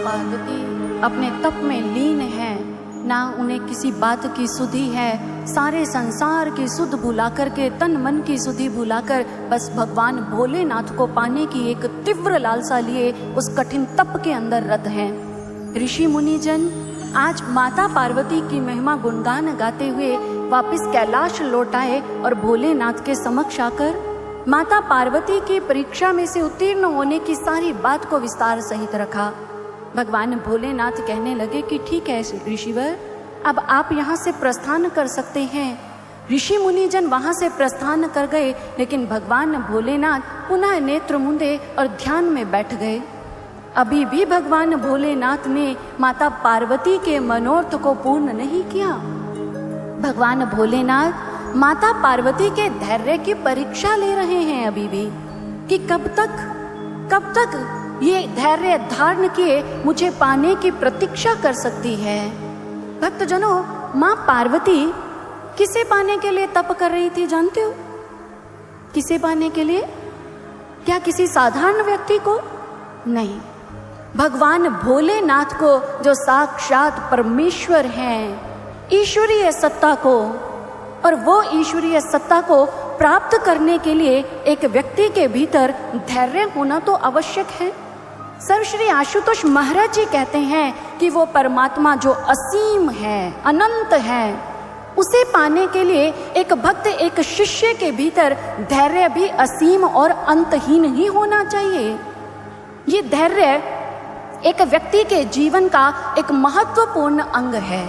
पार्वती अपने तप में लीन है, ना उन्हें किसी बात की सुधि है। सारे संसार की सुध भुला करके, तन मन की सुधि भुलाकर बस भगवान भोलेनाथ को पाने की एक तीव्र लालसा लिए उस कठिन तप के अंदर रत हैं। ऋषि मुनिजन आज माता पार्वती की महिमा गुणगान गाते हुए वापस कैलाश लौट आए और भोलेनाथ के समक्ष आकर माता पार्वती की परीक्षा में से उत्तीर्ण होने की सारी बात को विस्तार सहित रखा। भगवान भोलेनाथ कहने लगे कि ठीक है ऋषिवर, अब आप यहाँ से प्रस्थान कर सकते हैं। ऋषि मुनिजन वहाँ से प्रस्थान कर गए, लेकिन भगवान भोलेनाथ पुनः नेत्र मूंदे और ध्यान में बैठ गए। अभी भी भगवान भोलेनाथ ने माता पार्वती के मनोरथ को पूर्ण नहीं किया। भगवान भोलेनाथ माता पार्वती के धैर्य की परीक्षा ले रहे हैं अभी भी, कि कब तक ये धैर्य धारण किए मुझे पाने की प्रतीक्षा कर सकती है। भक्तजनों, माँ पार्वती किसे पाने के लिए तप कर रही थी जानते हो? किसे पाने के लिए? क्या किसी साधारण व्यक्ति को? नहीं, भगवान भोलेनाथ को, जो साक्षात परमेश्वर हैं, ईश्वरीय सत्ता को। और वो ईश्वरीय सत्ता को प्राप्त करने के लिए एक व्यक्ति के भीतर धैर्य होना तो आवश्यक है। सर्वश्री आशुतोष महाराज जी कहते हैं कि वो परमात्मा जो असीम है, अनंत है, उसे पाने के लिए एक भक्त, एक शिष्य के भीतर धैर्य भी असीम और अंतहीन ही होना चाहिए। ये धैर्य एक व्यक्ति के जीवन का एक महत्वपूर्ण अंग है।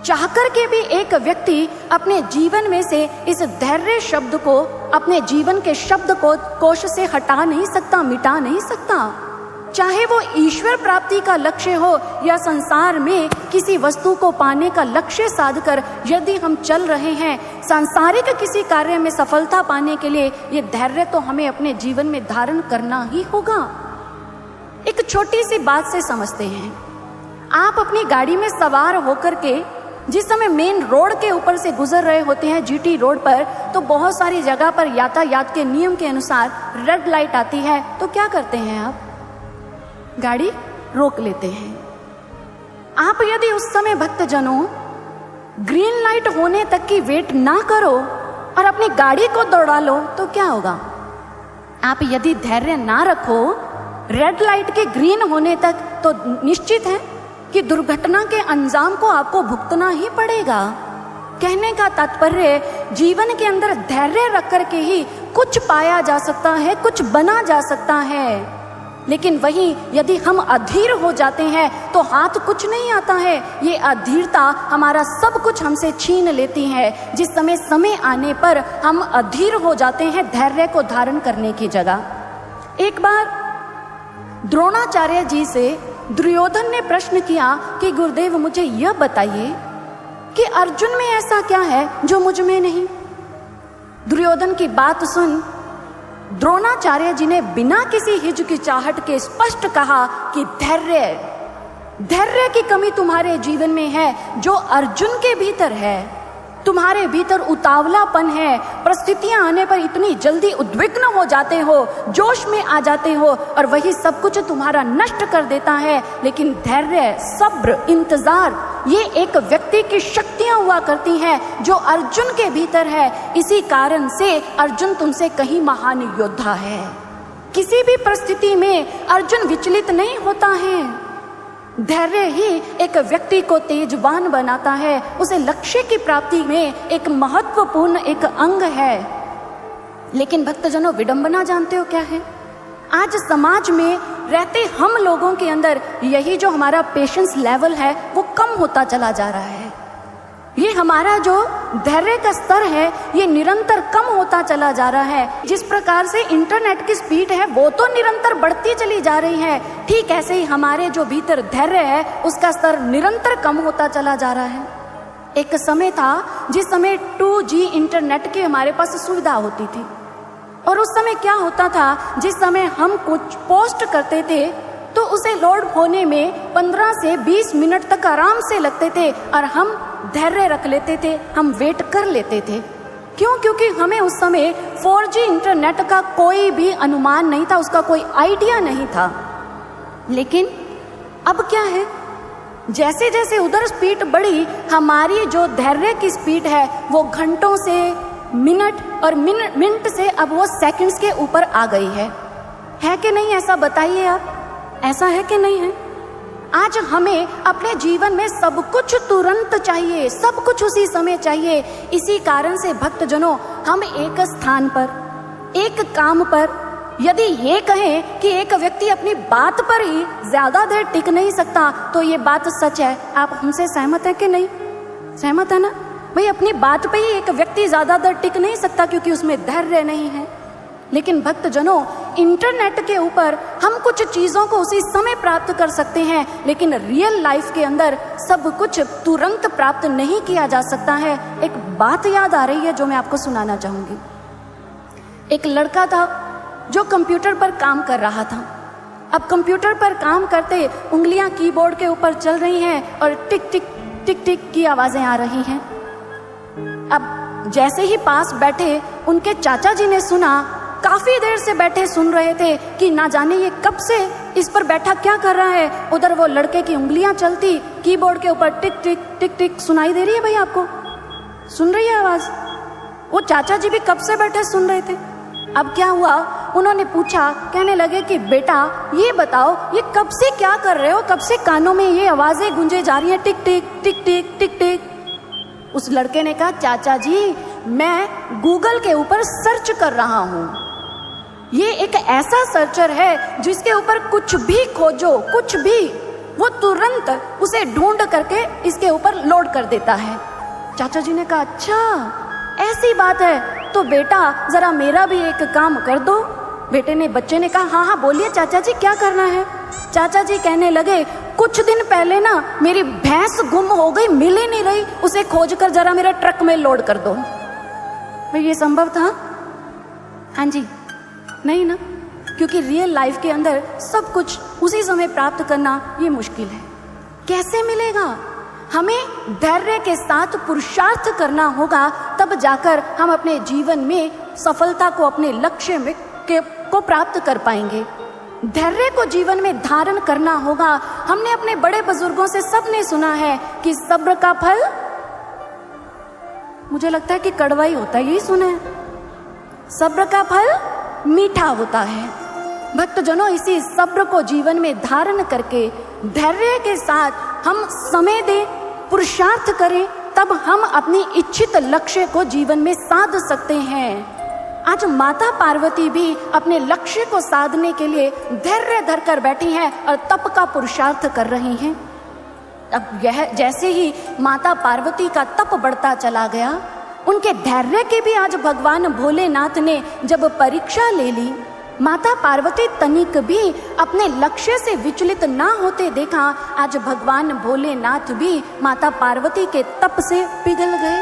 चाहकर के भी एक व्यक्ति अपने जीवन में से इस धैर्य शब्द को, अपने जीवन के शब्द को कोश से हटा नहीं सकता, मिटा नहीं सकता। चाहे वो ईश्वर प्राप्ति का लक्ष्य हो या संसार में किसी वस्तु को पाने का लक्ष्य साधकर यदि हम चल रहे हैं, सांसारिक किसी कार्य में सफलता पाने के लिए ये धैर्य तो हमें अपने जीवन में धारण करना ही होगा। एक छोटी सी बात से समझते हैं। आप अपनी गाड़ी में सवार होकर के जिस समय मेन रोड के ऊपर से गुजर रहे होते हैं, जीटी रोड पर, तो बहुत सारी जगह पर यातायात के नियम के अनुसार रेड लाइट आती है, तो क्या करते हैं आप? गाड़ी रोक लेते हैं। आप यदि उस समय भक्तजनों ग्रीन लाइट होने तक की वेट ना करो और अपनी गाड़ी को दौड़ा लो तो क्या होगा? आप यदि धैर्य ना रखो रेड लाइट के ग्रीन होने तक, तो निश्चित है कि दुर्घटना के अंजाम को आपको भुगतना ही पड़ेगा। कहने का तात्पर्य, जीवन के अंदर धैर्य रख कर के ही कुछ पाया जा सकता है, कुछ बना जा सकता है। लेकिन वहीं यदि हम अधीर हो जाते हैं तो हाथ कुछ नहीं आता है। ये अधीरता हमारा सब कुछ हमसे छीन लेती है। जिस समय आने पर हम अधीर हो जाते हैं धैर्य को धारण करने की जगह। एक बार द्रोणाचार्य जी से दुर्योधन ने प्रश्न किया कि गुरुदेव मुझे यह बताइए कि अर्जुन में ऐसा क्या है जो मुझ में नहीं। दुर्योधन की बात सुन द्रोणाचार्य जी ने बिना किसी हिचकिचाहट के स्पष्ट कहा कि धैर्य की कमी तुम्हारे जीवन में है जो अर्जुन के भीतर है। तुम्हारे भीतर उतावलापन है, परिस्थितियां आने पर इतनी जल्दी उद्विग्न हो जाते हो, जोश में आ जाते हो और वही सब कुछ तुम्हारा नष्ट कर देता है। लेकिन धैर्य, सब्र, इंतजार, ये एक व्यक्ति की शक्तियां हुआ करती हैं जो अर्जुन के भीतर है। इसी कारण से अर्जुन तुमसे कहीं महान योद्धा है। किसी भी परिस्थिति में अर्जुन विचलित नहीं होता है। धैर्य ही एक व्यक्ति को तेजवान बनाता है, उसे लक्ष्य की प्राप्ति में एक महत्वपूर्ण एक अंग है। लेकिन भक्तजनों, विडंबना जानते हो क्या है? आज समाज में रहते हम लोगों के अंदर यही जो हमारा पेशेंस लेवल है वो कम होता चला जा रहा है। ये हमारा जो धैर्य का स्तर है ये निरंतर कम होता चला जा रहा है। जिस प्रकार से इंटरनेट की स्पीड है वो तो निरंतर बढ़ती चली जा रही है, ठीक ऐसे ही हमारे जो भीतर धैर्य है उसका स्तर निरंतर कम होता चला जा रहा है। एक समय था जिस समय 2G इंटरनेट की हमारे पास सुविधा होती थी, और उस समय क्या होता था, जिस समय हम कुछ पोस्ट करते थे तो उसे लोड होने में 15 से 20 मिनट तक आराम से लगते थे और हम धैर्य रख लेते थे, हम वेट कर लेते थे। क्यों? क्योंकि हमें उस समय 4G इंटरनेट का कोई भी अनुमान नहीं था, उसका कोई आइडिया नहीं था। लेकिन अब क्या है, जैसे जैसे उधर स्पीड बढ़ी, हमारी जो धैर्य की स्पीड है वो घंटों से, मिनट और मिनट से अब वो सेकंड्स के ऊपर आ गई है कि नहीं? ऐसा बताइए आप, ऐसा है कि नहीं है? आज हमें अपने जीवन में सब कुछ तुरंत चाहिए, सब कुछ उसी समय चाहिए। इसी कारण से भक्तजनों, हम एक स्थान पर, एक काम पर, यदि ये कहें कि एक व्यक्ति अपनी बात पर ही ज्यादा देर टिक नहीं सकता, तो ये बात सच है। आप हमसे सहमत है कि नहीं? सहमत है ना भाई? अपनी बात पे ही एक व्यक्ति ज्यादा देर टिक नहीं सकता क्योंकि उसमें धैर्य नहीं है। लेकिन भक्तजनों, इंटरनेट के ऊपर हम कुछ चीजों को उसी समय प्राप्त कर सकते हैं, लेकिन रियल लाइफ के अंदर सब कुछ तुरंत प्राप्त नहीं किया जा सकता है। एक बात याद आ रही है जो मैं आपको सुनाना चाहूंगी। एक लड़का था जो कंप्यूटर पर काम कर रहा था। अब कंप्यूटर पर काम करते उंगलियां कीबोर्ड के ऊपर चल रही हैं और टिक टिक टिक टिक की आवाजें आ रही हैं। अब जैसे ही पास बैठे उनके चाचा जी ने सुना, काफी देर से बैठे सुन रहे थे कि ना जाने ये कब से इस पर बैठा क्या कर रहा है। उधर वो लड़के की उंगलियां चलती, कीबोर्ड के ऊपर टिक टिक टिक टिक सुनाई दे रही है। भाई आपको सुन रही है आवाज? वो चाचा जी भी कब से बैठे सुन रहे थे। अब क्या हुआ, उन्होंने पूछा, कहने लगे कि बेटा ये बताओ, ये कब से क्या कर रहे हो, कब से कानों में ये आवाजें गूंजे जा रही हैं, टिक टिक टिक टिक टिक टिक। उस लड़के ने कहा, चाचा जी मैं गूगल के ऊपर सर्च कर रहा हूँ। ये एक ऐसा सर्चर है जिसके ऊपर कुछ भी खोजो, कुछ भी, वो तुरंत उसे ढूंढ करके इसके ऊपर लोड कर देता है। चाचा जी ने कहा, अच्छा ऐसी बात है, तो बेटा जरा मेरा भी एक काम कर दो। बच्चे ने कहा, हाँ हाँ बोलिए चाचा जी क्या करना है। चाचा जी कहने लगे, कुछ दिन पहले ना मेरी भैंस गुम हो गई, मिल ही नहीं रही, उसे खोज कर जरा मेरे ट्रक में लोड कर दो। भाई ये संभव था? हाँ जी, नहीं ना, क्योंकि रियल लाइफ के अंदर सब कुछ उसी समय प्राप्त करना ये मुश्किल है। कैसे मिलेगा? हमें धैर्य के साथ पुरुषार्थ करना होगा, तब जाकर हम अपने जीवन में सफलता को, अपने लक्ष्य में को प्राप्त कर पाएंगे। धैर्य को जीवन में धारण करना होगा। हमने अपने बड़े बुजुर्गों से सबने सुना है कि सब्र का फल, मुझे लगता है कि कड़वा ही होता है, यही सुना है, सब्र का फल मीठा होता है। भक्तजनों, इसी सब्र को जीवन में धारण करके धैर्य के साथ हम समय दें, पुरुषार्थ करें, तब हम अपनी इच्छित लक्ष्य को जीवन में साध सकते हैं। आज माता पार्वती भी अपने लक्ष्य को साधने के लिए धैर्य धरकर बैठी हैं और तप का पुरुषार्थ कर रही हैं। अब यह जैसे ही माता पार्वती का तप बढ़ता चला गया, उनके धैर्य के भी आज भगवान भोलेनाथ ने जब परीक्षा ले ली, माता पार्वती तनिक भी अपने लक्ष्य से विचलित ना होते देखा। आज भगवान भोलेनाथ भी माता पार्वती के तप से पिघल गए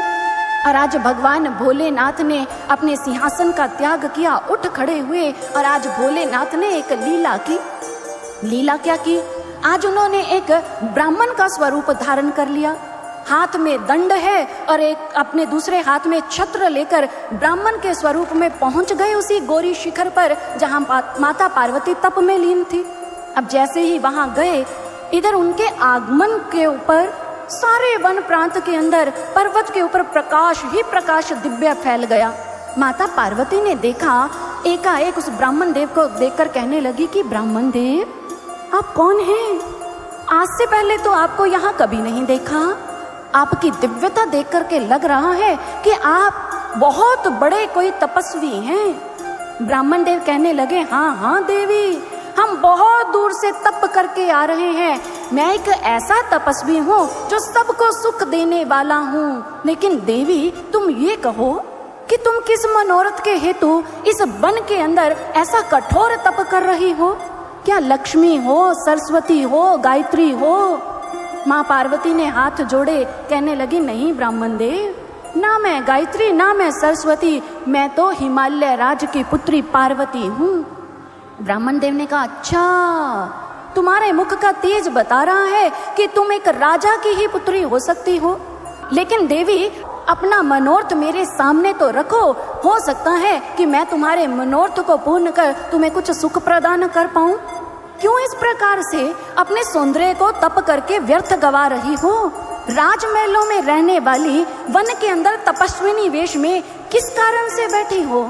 और आज भगवान भोलेनाथ ने अपने सिंहासन का त्याग किया, उठ खड़े हुए और आज भोलेनाथ ने एक लीला की। लीला क्या की? आज उन्होंने एक ब्राह्मण का स्वरूप धारण कर लिया, हाथ में दंड है और एक अपने दूसरे हाथ में छत्र लेकर ब्राह्मण के स्वरूप में पहुंच गए उसी गौरी शिखर पर जहां माता पार्वती तप में लीन थी। अब जैसे ही वहां गए, इधर उनके आगमन के ऊपर सारे वन प्रांत के अंदर पर्वत के ऊपर प्रकाश ही प्रकाश दिव्य फैल गया। माता पार्वती ने देखा, एकाएक उस ब्राह्मण देव को देखकर कहने लगी कि ब्राह्मण देव आप कौन हैं? आज से पहले तो आपको यहाँ कभी नहीं देखा। आपकी दिव्यता देख करके लग रहा है कि आप बहुत बड़े कोई तपस्वी हैं। ब्राह्मण देव कहने लगे, हाँ हाँ देवी, हम बहुत दूर से तप करके आ रहे हैं। मैं एक ऐसा तपस्वी हूँ जो सबको सुख देने वाला हूँ। लेकिन देवी, तुम ये कहो कि तुम किस मनोरथ के हेतु इस वन के अंदर ऐसा कठोर तप कर रही हो? क्या लक्ष्मी हो, सरस्वती हो, गायत्री हो? माँ पार्वती ने हाथ जोड़े, कहने लगी, नहीं ब्राह्मण देव, ना मैं गायत्री ना मैं सरस्वती, मैं तो हिमालय राज की पुत्री पार्वती हूँ। ब्राह्मण देव ने कहा, अच्छा, तुम्हारे मुख का तेज बता रहा है कि तुम एक राजा की ही पुत्री हो सकती हो। लेकिन देवी, अपना मनोरथ मेरे सामने तो रखो, हो सकता है कि मैं तुम्हारे मनोरथ को पूर्ण कर तुम्हें कुछ सुख प्रदान कर पाऊं। क्यों इस प्रकार से अपने सौंदर्य को तप करके व्यर्थ गवा रही हो? राजमहलों में रहने वाली वन के अंदर तपस्विनी वेश में किस कारण से बैठी हो?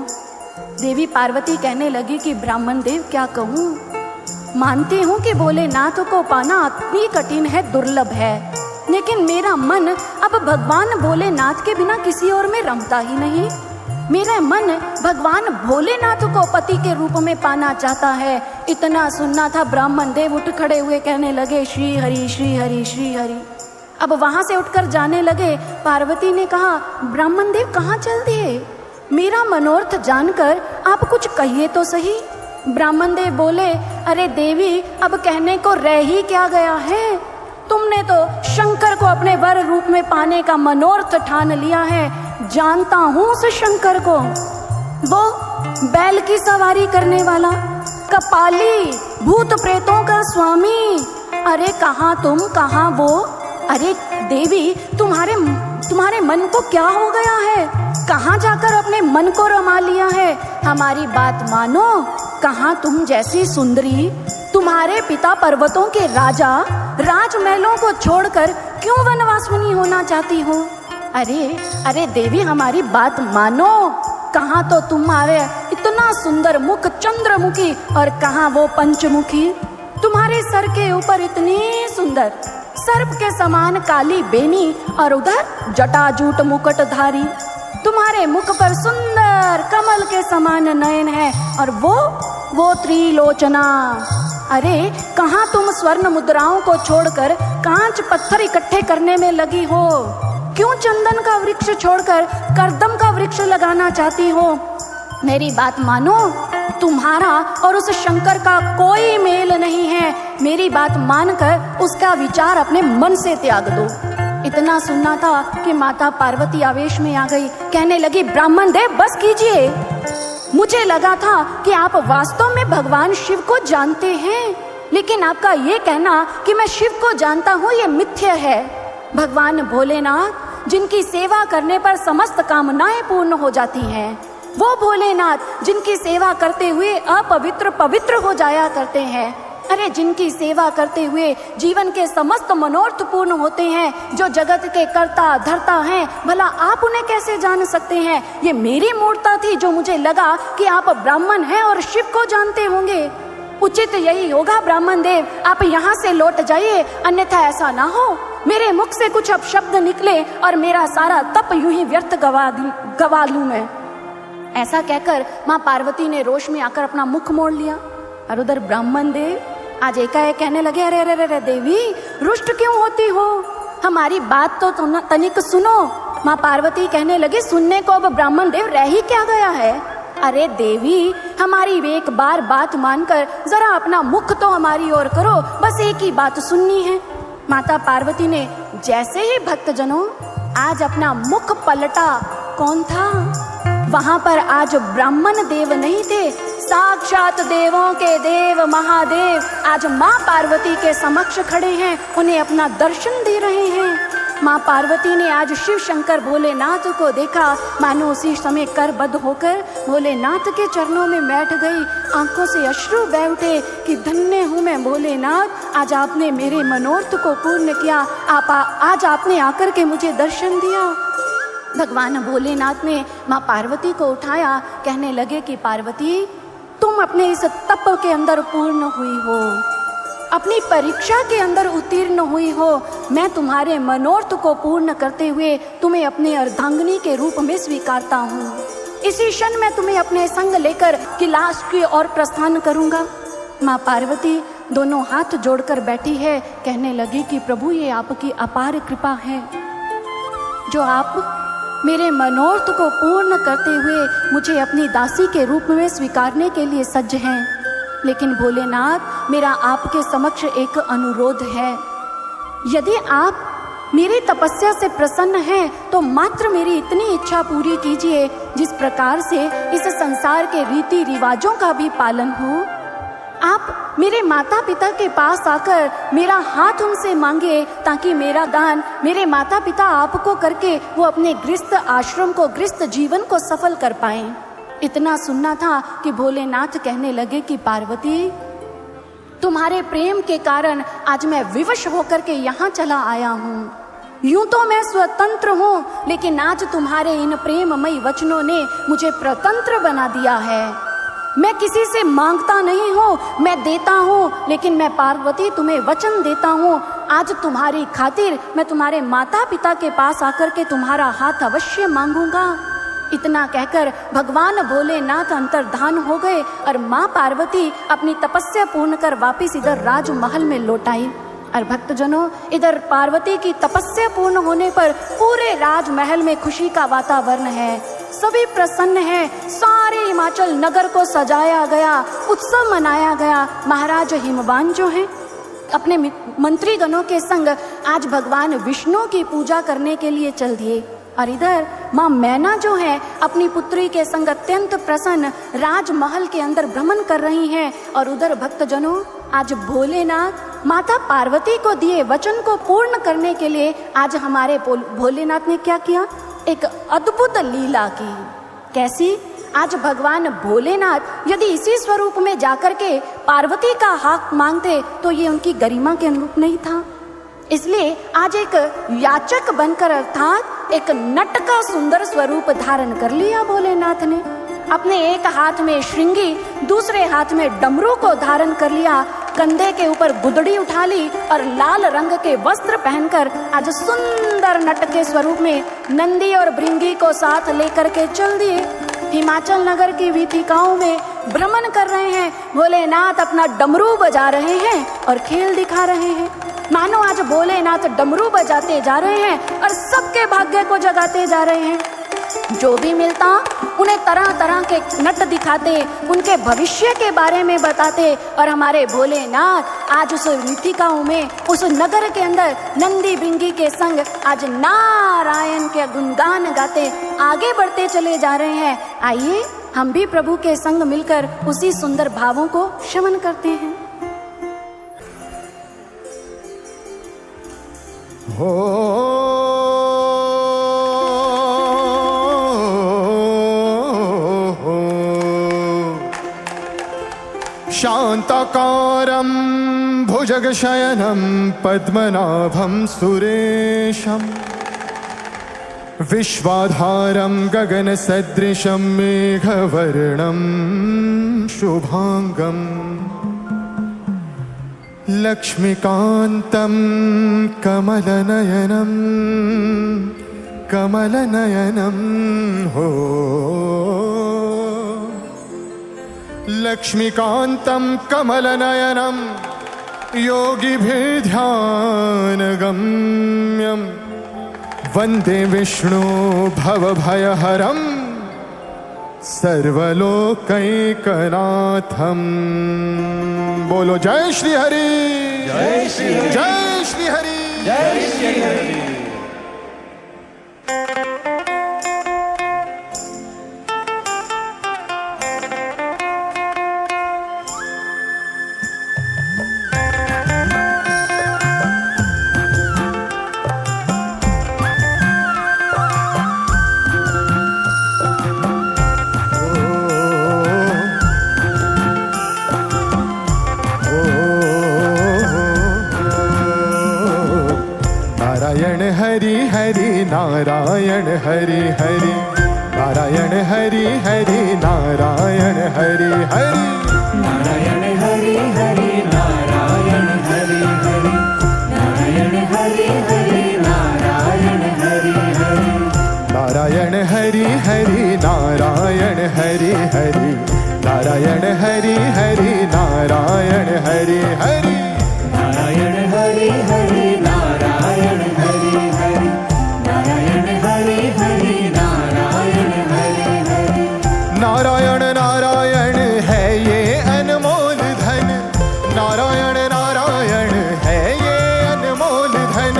देवी पार्वती कहने लगी कि ब्राह्मण देव क्या कहूँ, मानती हूँ कि भोलेनाथ को पाना अति कठिन है, दुर्लभ है, लेकिन मेरा मन अब भगवान भोलेनाथ के बिना किसी और में रमता ही नहीं। मेरा मन भगवान भोलेनाथ को पति के रूप में पाना चाहता है। इतना सुनना था, ब्राह्मण देव उठ खड़े हुए कहने लगे श्री हरि श्री हरि श्री हरि। अब वहां से उठकर जाने लगे। पार्वती ने कहा, ब्राह्मण देव कहाँ चल दिए? मेरा मनोरथ जानकर आप कुछ कहिए तो सही। ब्राह्मण देव बोले, अरे देवी, अब कहने को रह ही क्या गया है? तुमने तो शंकर को अपने वर रूप में पाने का मनोरथ ठान लिया है। जानता हूँ उस शंकर को, वो बैल की सवारी करने वाला, कपाली, भूत प्रेतों का स्वामी। अरे कहाँ तुम, कहाँ वो? अरे देवी, तुम्हारे मन को क्या हो गया है? कहाँ जाकर अपने मन को रमा लिया है? हमारी बात मानो। कहाँ तुम जैसी सुंदरी, तुम्हारे पिता पर्वतों के राजा राजमहलों को छोड़कर क्यों वनवासिनी होना चाहती हो? अरे देवी, हमारी बात मानो। कहाँ तो तुम्हारे इतना सुंदर मुख चंद्रमुखी, और कहाँ वो पंचमुखी। तुम्हारे सर के ऊपर इतनी सुंदर सर्प के समान काली बेनी, और उधर जटाजूट मुकुटधारी। तुम्हारे मुख पर सुंदर कमल के समान नयन है, और वो त्रिलोचना। अरे कहाँ तुम स्वर्ण मुद्राओं को छोड़कर कांच पत्थर इकट्ठे करने में लगी हो? क्यों चंदन का वृक्ष छोड़कर करदम का वृक्ष लगाना चाहती हो? मेरी बात मानो, तुम्हारा और उस शंकर का कोई मेल नहीं है। मेरी बात मानकर उसका विचार अपने मन से त्याग दो। इतना सुनना था कि माता पार्वती आवेश में आ गई। कहने लगी, ब्राह्मण देव बस कीजिए। मुझे लगा था कि आप वास्तव में भगवान शिव को जानते हैं, लेकिन आपका ये कहना कि मैं शिव को जानता हूँ, ये मिथ्या है। भगवान भोलेनाथ, जिनकी सेवा करने पर समस्त कामनाएं पूर्ण हो जाती हैं, वो भोलेनाथ जिनकी सेवा करते हुए अपवित्र पवित्र हो जाया करते हैं। अरे जिनकी सेवा करते हुए जीवन के समस्त मनोरथ पूर्ण होते हैं, जो जगत के कर्ता धर्ता हैं, भला आप उन्हें कैसे जान सकते हैं? ये मेरी मूर्खता थी जो मुझे लगा कि आप ब्राह्मण हैं और शिव को जानते होंगे। उचित यही होगा ब्राह्मण देव, आप यहाँ से लौट जाइए, अन्यथा ऐसा ना हो मेरे मुख से कुछ अपशब्द निकले और मेरा सारा तप यूं ही व्यर्थ गवा लूं मैं। ऐसा कहकर माँ पार्वती ने रोष में आकर अपना मुख मोड़ लिया। और उधर ब्राह्मण देव आज एकाएक कहने लगे, अरे अरे अरे देवी, रुष्ट क्यों होती हो? हमारी बात तो तनिक सुनो। माँ पार्वती कहने लगी, सुनने को अब ब्राह्मण देव रह ही क्या गया है? अरे देवी, हमारी एक बार बात मानकर जरा अपना मुख तो हमारी ओर करो, बस एक ही बात सुननी है। माता पार्वती ने जैसे ही भक्तजनों आज अपना मुख पलटा, कौन था वहां पर? आज ब्राह्मण देव नहीं थे, साक्षात देवों के देव महादेव आज माँ पार्वती के समक्ष खड़े हैं, उन्हें अपना दर्शन दे रहे हैं। माँ पार्वती ने आज शिव शंकर भोलेनाथ को देखा, मानो उसी समय करबद्ध होकर भोलेनाथ के चरणों में बैठ गई। आंखों से अश्रु बह उठे कि धन्य हूँ मैं भोलेनाथ, आज आपने मेरे मनोरथ को पूर्ण किया। आज आपने आकर के मुझे दर्शन दिया। भगवान भोलेनाथ ने माँ पार्वती को उठाया, कहने लगे कि पार्वती, तुम अपने इस तप के अंदर पूर्ण हुई हो, अपनी परीक्षा के अंदर उत्तीर्ण हुई हो। मैं तुम्हारे मनोरथ को पूर्ण करते हुए तुम्हें अपने अर्धांगिनी के रूप में स्वीकारता हूँ। इसी क्षण मैं तुम्हें अपने संग लेकर कैलाश की ओर प्रस्थान करूँगा। माँ पार्वती दोनों हाथ जोड़कर बैठी है, कहने लगी कि प्रभु, ये आपकी अपार कृपा है जो आप मेरे मनोरथ को पूर्ण करते हुए मुझे अपनी दासी के रूप में स्वीकारने के लिए सज्ज हैं। लेकिन भोलेनाथ, मेरा आपके समक्ष एक अनुरोध है। यदि आप मेरी तपस्या से प्रसन्न हैं तो मात्र मेरी इतनी इच्छा पूरी कीजिए जिस प्रकार से इस संसार के रीति रिवाजों का भी पालन हो। आप मेरे माता पिता के पास आकर मेरा हाथ उनसे मांगे, ताकि मेरा दान मेरे माता पिता आपको करके वो अपने गृहस्थ आश्रम को, गृहस्थ जीवन को सफल कर पाएं। इतना सुनना था कि भोलेनाथ कहने लगे कि पार्वती, तुम्हारे प्रेम के कारण आज मैं विवश होकर के यहाँ चला आया हूँ। यूं तो मैं स्वतंत्र हूँ, लेकिन आज तुम्हारे इन प्रेममयी वचनों ने मुझे प्रतंत्र बना दिया है। मैं किसी से मांगता नहीं हूँ, मैं देता हूँ, लेकिन मैं पार्वती तुम्हें वचन देता हूँ, आज तुम्हारी खातिर मैं तुम्हारे माता पिता के पास आकर के तुम्हारा हाथ अवश्य मांगूंगा। इतना कहकर भगवान भोलेनाथ अंतर्धान हो गए और माँ पार्वती अपनी तपस्या पूर्ण कर वापिस इधर राजमहल में लौट आई। और भक्तजनों, इधर पार्वती की तपस्या पूर्ण होने पर पूरे राजमहल में खुशी का वातावरण है, सभी प्रसन्न हैं। सारे हिमाचल नगर को सजाया गया, उत्सव मनाया गया। महाराज हिमवान जो हैं अपने मंत्री गणों के संग आज भगवान विष्णु की पूजा करने के लिए चल दिए। और इधर माँ मैना जो है अपनी पुत्री के संग अत्यंत प्रसन्न राजमहल के अंदर भ्रमण कर रही हैं। और उधर भक्तजनों, आज भोलेनाथ माता पार्वती को दिए वचन को पूर्ण करने के लिए आज हमारे भोलेनाथ ने क्या किया, एक अद्भुत लीला की। कैसी? आज भगवान भोलेनाथ यदि इसी स्वरूप में जाकर के पार्वती का हाथ मांगते तो ये उनकी गरिमा के अनुरूप नहीं था। इसलिए आज एक याचक बनकर अर्थात एक नट का सुंदर स्वरूप धारण कर लिया भोलेनाथ ने। अपने एक हाथ में श्रृंगी, दूसरे हाथ में डमरू को धारण कर लिया, कंधे के ऊपर गुदड़ी उठा ली और लाल रंग के वस्त्र पहनकर आज सुंदर नट के स्वरूप में नंदी और भृंगी को साथ लेकर के चल दिए। हिमाचल नगर की वीथिकाओं में भ्रमण कर रहे हैं। भोलेनाथ अपना डमरू बजा रहे हैं और खेल दिखा रहे हैं। मानो आज भोलेनाथ डमरू बजाते जा रहे हैं और सबके भाग्य को जगाते जा रहे हैं। जो भी मिलता उन्हें तरह तरह के नट दिखाते, उनके भविष्य के बारे में बताते। और हमारे भोलेनाथ आज उस वीथिकाओं में, उस नगर के अंदर नंदी भृंगी के संग आज नारायण के गुणगान गाते आगे बढ़ते चले जा रहे हैं। आइए हम भी प्रभु के संग मिलकर उसी सुंदर भावों को श्रवण करते हैं। हो शांताकारं भुजगशयनं पद्मनाभं सुरेशं विश्वाधारं गगनसदृशं मेघवर्णं शुभांगं लक्ष्मीकान्तं कमलनयनं कमलनयनं हो लक्ष्मीकान्तं कमलनयनं योगिभिर्ध्यानगम्यं वन्दे विष्णु भवभयहरं सर्वलोकैकनाथं। बोलो जय श्री हरि, जय श्री हरि, जय श्री हरि, जय श्री हरि। नारायण हरि हरि नारायण हरि हरि नारायण हरि हरि नारायण हरि हरि नारायण हरि हरि नारायण हरि हरि नारायण हरि हरि नारायण हरि हरि नारायण हरि हरि नारायण हरि हरि नारायण हरि हरि नारायण हरि हरि नारायण हरि हरि नारायण हरि हरि नारायण हरि हरि नारायण हरि हरि। नारायण नारायण है ये अनमोल धन, नारायण नारायण है ये अनमोल धन।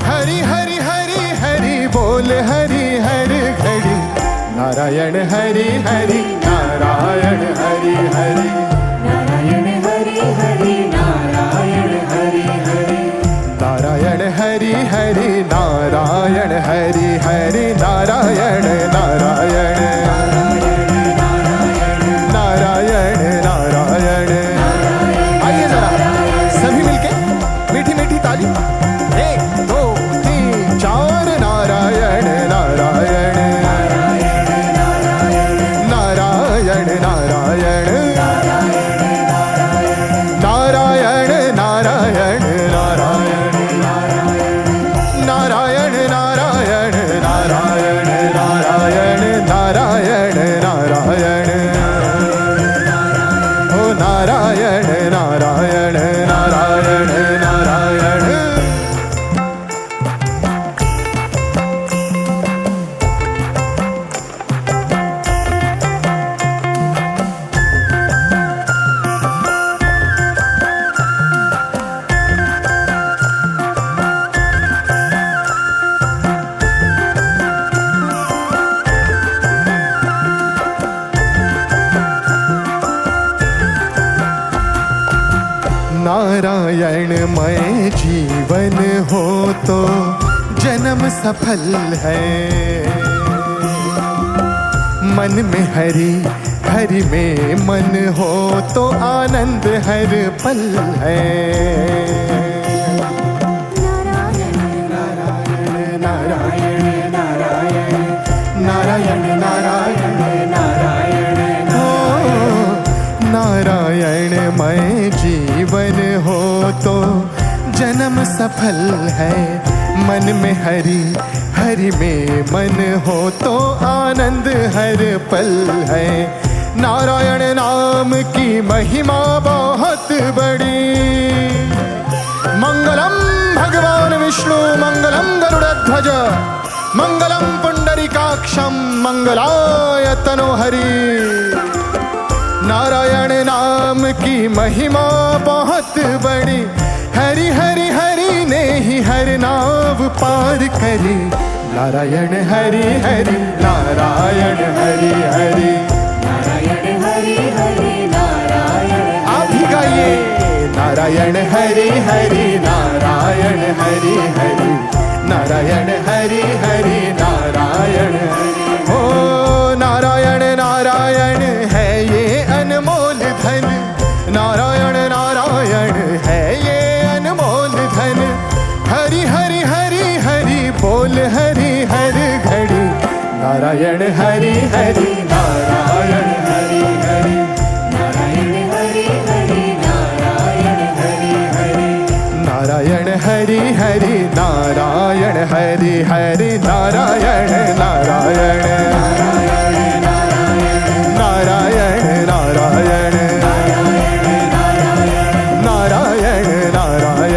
हरि हरि हरि हरि बोल हरि हर घड़ी, नारायण हरि हरि नारायण हरि हरि नारायण हरि हरि नारायण हरि हरि नारायण हरि हरि नारायण हरि हरि नारायण नारायण नारायण नारायण। आइए जरा नारायणमय जीवन हो तो जन्म सफल है। मन में हरि, हरि में मन हो तो आनंद हर पल है। नारायण नारायण नारायण नारायण नारायण नारायण हो। नारायणमय जीवन हो तो जन्म सफल है। मन में हरि, हरि में मन हो तो आनंद हर पल है। नारायण नाम की महिमा बहुत बड़ी। मंगलम भगवान विष्णु मंगलम गरुड़ध्वज मंगलम पुंडरीकाक्षम मंगलाय तनोहरि। नारायण नाम की महिमा बहुत बड़ी। हरि हरि हरि ने ही हर नाव पार करी। नारायण हरि हरि नारायण हरि हरि नारायण हरि हरि नारायण। आप भी गाइए। नारायण हरि हरि नारायण हरि हरि नारायण हरि हरि नारायण हो। नारायण नारायण है ये अनमोल धन। नारायण नारायण है ये अनमोल धन। हरि हरि हरि हरि बोल हरि हर घड़ी। नारायण हरि हरि नारायण हरि हरि नारायण हरि हरि नारायण हरि हरि नारायण हरि हरि नारायण हरि हरि नारायण नारायण नारायण नारायण नारायण नारायण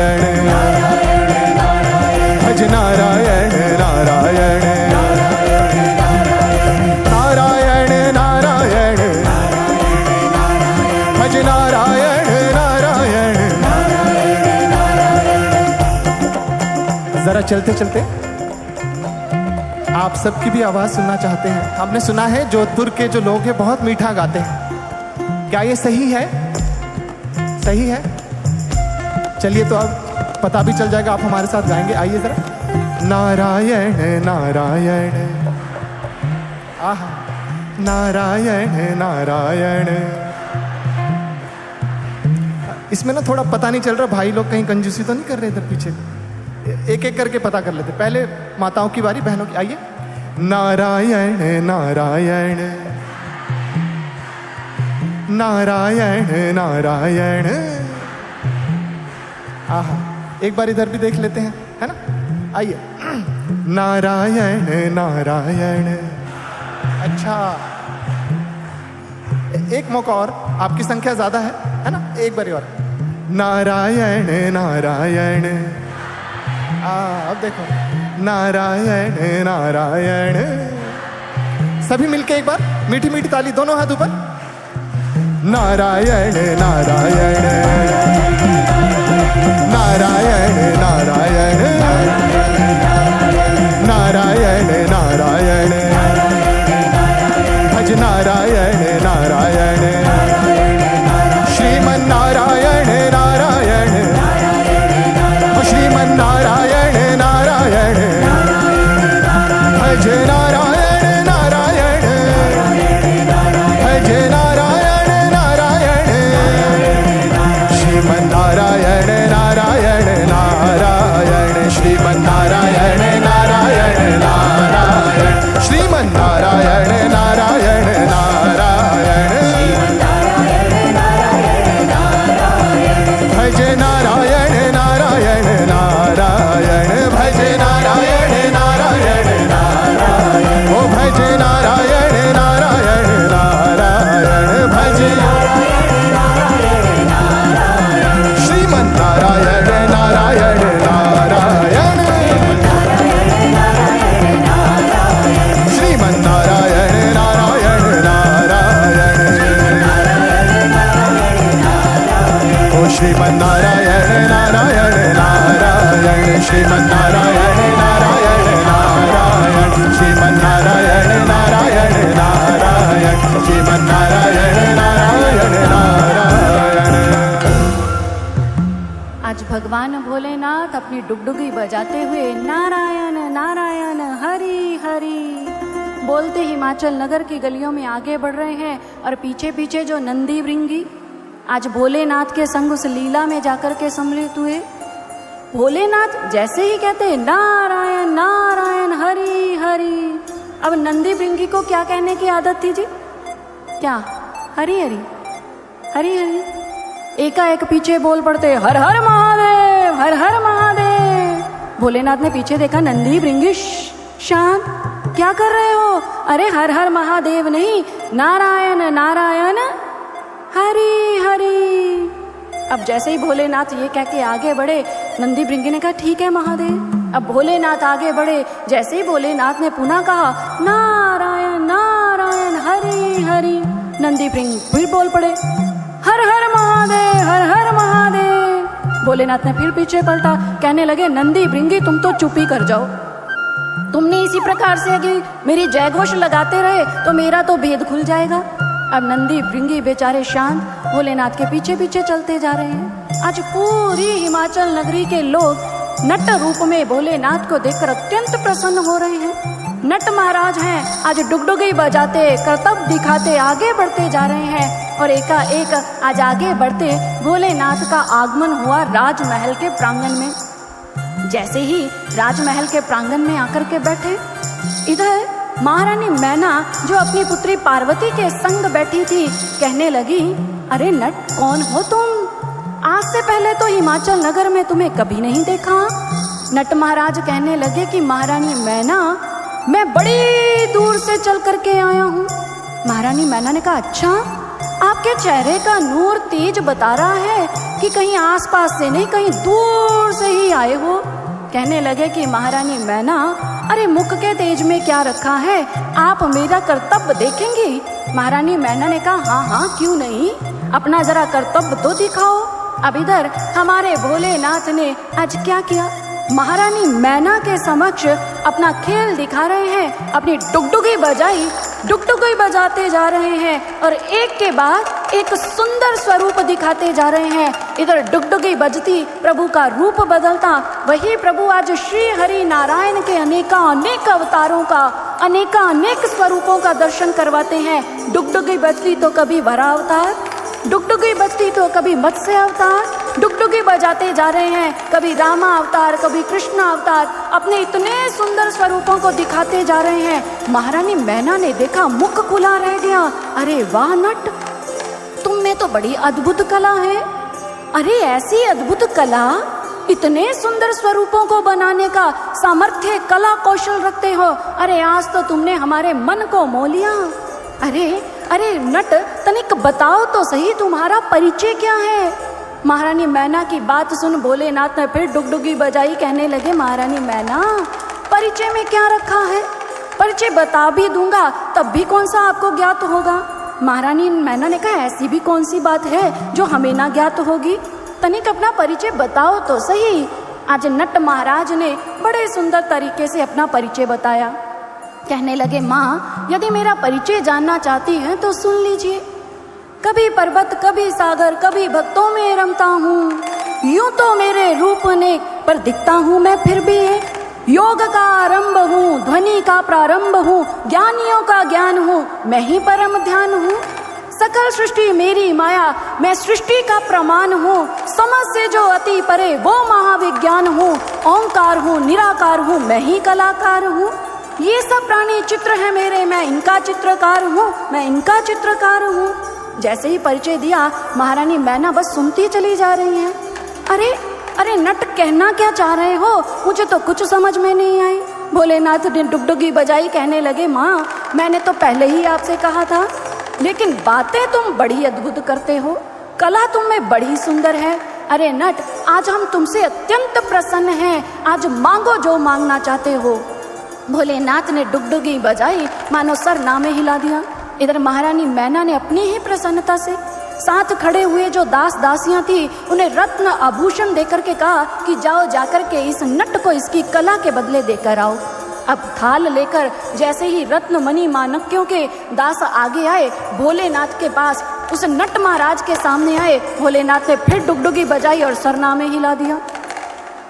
भज नारायण नारायण नारायण नारायण भज नारायण नारायण। जरा चलते चलते आप सबकी भी आवाज सुनना चाहते हैं। हमने सुना है जोधपुर के जो लोग हैं बहुत मीठा गाते हैं। क्या ये सही है? सही है? चलिए तो अब पता भी चल जाएगा। आप हमारे साथ गाएंगे। आइए जरा। नारायण नारायण आहा नारायण नारायण। इसमें ना थोड़ा पता नहीं चल रहा भाई लोग कहीं कंजूसी तो नहीं कर रहे इधर पीछे। एक एक करके पता कर लेते। पहले माताओं की बारी, बहनों की। आइए। नारायण नारायण नारायण नारायण आहा। एक बार इधर भी देख लेते हैं, है ना। आइए। नारायण नारायण। अच्छा, एक मौका और। आपकी संख्या ज्यादा है ना। एक बारी और। नारायण नारायण। अब देखो। नारायण नारायण। सभी मिलके एक बार मीठी मीठी ताली, दोनों हाथ ऊपर। नारायण नारायण नारायण नारायण नारायण नारायण भज नारायण नारायण श्रीमन नारायण नारायण श्रीमन नारायण नारायण भज नारायण नारायण भज नारायण नारायण श्रीमन नारायण नारायण नारायण श्रीमन नारायण नारायण नारायण श्रीमन नारायण नारायण नारायण भज नारायण नारायण नारायण भज नारायण नारायण नारायण ओ भज नारायण नारायण नारायण भज श्रीमन नारायण नारायण नारायण श्रीमन नारायण नारायण नारायण ओ श्रीमन नारायण नारायण नारायण श्रीमन नारायण नारायण नारायण श्रीमन नारायण नारायण नारायण श्रीमन नारायण नारायण नारायण। आज भगवान भोलेनाथ अपनी डुगडुगी बजाते हुए नारायण नारायण हरि हरि बोलते हिमाचल नगर की गलियों में आगे बढ़ रहे हैं। और पीछे पीछे जो नंदी भृंगी आज भोलेनाथ के संग उस लीला में जाकर के सम्मिलित हुए। भोलेनाथ जैसे ही कहते नारायण नारायण हरि हरि, अब नंदी भृंगी को क्या कहने की आदत थी जी? क्या? हरि हरि हरि हरि। एकाएक पीछे बोल पड़ते हर हर महादेव हर हर महादेव। भोलेनाथ ने पीछे देखा, नंदी भृंगी शांत, क्या कर रहे हो? अरे हर हर महादेव नहीं, नारायण नारायण हरि हरि। अब जैसे ही भोलेनाथ ये कह के आगे बढ़े, नंदी भृंगी ने कहा ठीक है महादेव। अब भोलेनाथ आगे बढ़े, जैसे ही भोलेनाथ ने पुनः कहा नारायण नारायण हरि हरि, नंदी भृंगी फिर बोल पड़े हर हर महादेव हर हर महादेव। भोलेनाथ ने फिर पीछे पलटा, कहने लगे नंदी भृंगी तुम तो चुप ही कर जाओ, तुमने इसी प्रकार से अगर मेरी जय घोष लगाते रहे तो मेरा तो भेद खुल जाएगा। अब नंदी भृंगी बेचारे शांत भोलेनाथ के पीछे पीछे चलते जा रहे हैं। आज पूरी हिमाचल नगरी के लोग नट रूप में भोलेनाथ को देखकर अत्यंत प्रसन्न हो रहे हैं। नट महाराज हैं, आज डुगडुगी बजाते करतब दिखाते आगे बढ़ते जा रहे हैं। और एकाएक आज आगे बढ़ते भोलेनाथ का आगमन हुआ राजमहल के प्रांगण में। जैसे ही राजमहल के प्रांगण में आकर के बैठे, इधर महारानी मैना जो अपनी पुत्री पार्वती के संग बैठी थी, कहने लगी अरे नट कौन हो तुम? आज से पहले तो हिमाचल नगर में तुम्हें कभी नहीं देखा। नट महाराज कहने लगे कि महारानी मैना मैं बड़ी दूर से चल करके आया हूँ। महारानी मैना ने कहा अच्छा, आपके चेहरे का नूर तेज बता रहा है कि कहीं आसपास से नहीं कहीं दूर से ही आए हो। कहने लगे कि महारानी मैना अरे मुख के तेज में क्या रखा है, आप मेरा कर्तव्य देखेंगी? महारानी मैना ने कहा हाँ हाँ क्यों नहीं, अपना जरा कर्तव्य तो दिखाओ। अब इधर हमारे भोलेनाथ ने आज क्या किया, महारानी मैना के समक्ष अपना खेल दिखा रहे हैं। अपनी डुगडुगी बजाई, डुगडुगी बजाते जा रहे हैं और एक के बाद एक सुंदर स्वरूप दिखाते जा रहे हैं। इधर डुगडुगी बजती प्रभु का रूप बदलता, वही प्रभु आज श्री हरि नारायण के अनेक अवतारों का अनेक स्वरूपों का दर्शन करवाते हैं। डुगडुगी बजती तो कभी वरा अवतार, डुगडुगी बजती तो कभी मत्स्य अवतार, डुगडुगी बजाते जा रहे हैं, कभी रामा अवतार कभी कृष्ण अवतार, अपने इतने सुंदर स्वरूपों को दिखाते जा रहे हैं। महारानी मैना ने देखा, मुख खुला रह गया। अरे वाह नट, तुम में तो बड़ी अद्भुत कला है। अरे ऐसी अद्भुत कला, इतने सुंदर स्वरूपों को बनाने का सामर्थ्य कला कौशल रखते हो। अरे आज तो तुमने हमारे मन को मोह लिया। अरे नट तनिक बताओ तो सही, तुम्हारा परिचय क्या है? महारानी मैना की बात सुन भोलेनाथ ने फिर डुगडुगी बजाई, कहने लगे महारानी मैना परिचय में क्या रखा है? परिचय बता भी दूंगा तब भी कौन सा आपको ज्ञात होगा। महारानी मैना ने कहा ऐसी भी कौन सी बात है जो हमें ना ज्ञात होगी, तनिक अपना परिचय बताओ तो सही। आज नट महाराज ने बड़े सुंदर तरीके से अपना परिचय बताया। कहने लगे माँ यदि मेरा परिचय जानना चाहती हैं तो सुन लीजिए। कभी पर्वत कभी सागर कभी भक्तों में रमता हूँ, यूं तो मेरे रूप अनेक पर दिखता हूँ मैं फिर भी एक। योग का आरंभ हूँ, ध्वनि का प्रारंभ हूँ, ज्ञानियों का ज्ञान हूँ, मैं ही परम ध्यान हूँ। सकल सृष्टि मेरी माया, मैं सृष्टि का प्रमाण हूँ, समझ से जो अति परे वो महाविज्ञान हूँ। ओंकार हूँ, निराकार हूँ, मैं ही कलाकार हूँ। ये सब प्राणी चित्र है मेरे, मैं इनका चित्रकार हूँ, मैं इनका चित्रकार हूँ। जैसे ही परिचय दिया महारानी मैना बस सुनती चली जा रही हैं। अरे नट कहना क्या चाह रहे हो, मुझे तो कुछ समझ में नहीं आई। भोलेनाथ ने डुगडुगी बजाई, कहने लगे माँ मैंने तो पहले ही आपसे कहा था, लेकिन बातें तुम बड़ी अद्भुत करते हो, कला तुम में बड़ी सुंदर है। अरे नट आज हम तुमसे अत्यंत प्रसन्न हैं, आज मांगो जो मांगना चाहते हो। भोलेनाथ ने डुगडुगी बजाई, मानो सर नामे हिला दिया। इधर महारानी मैना ने अपनी ही प्रसन्नता से साथ खड़े हुए जो दास दासियां थी उन्हें रत्न आभूषण देकर के कहा कि जाओ जाकर के इस नट को इसकी कला के बदले देकर आओ। अब थाल लेकर जैसे ही रत्न मणि माणक्यों के दास आगे आए भोलेनाथ के पास, उस नट महाराज के सामने आए। भोलेनाथ ने फिर डुगडुगी बजाई और सरनामे हिला दिया।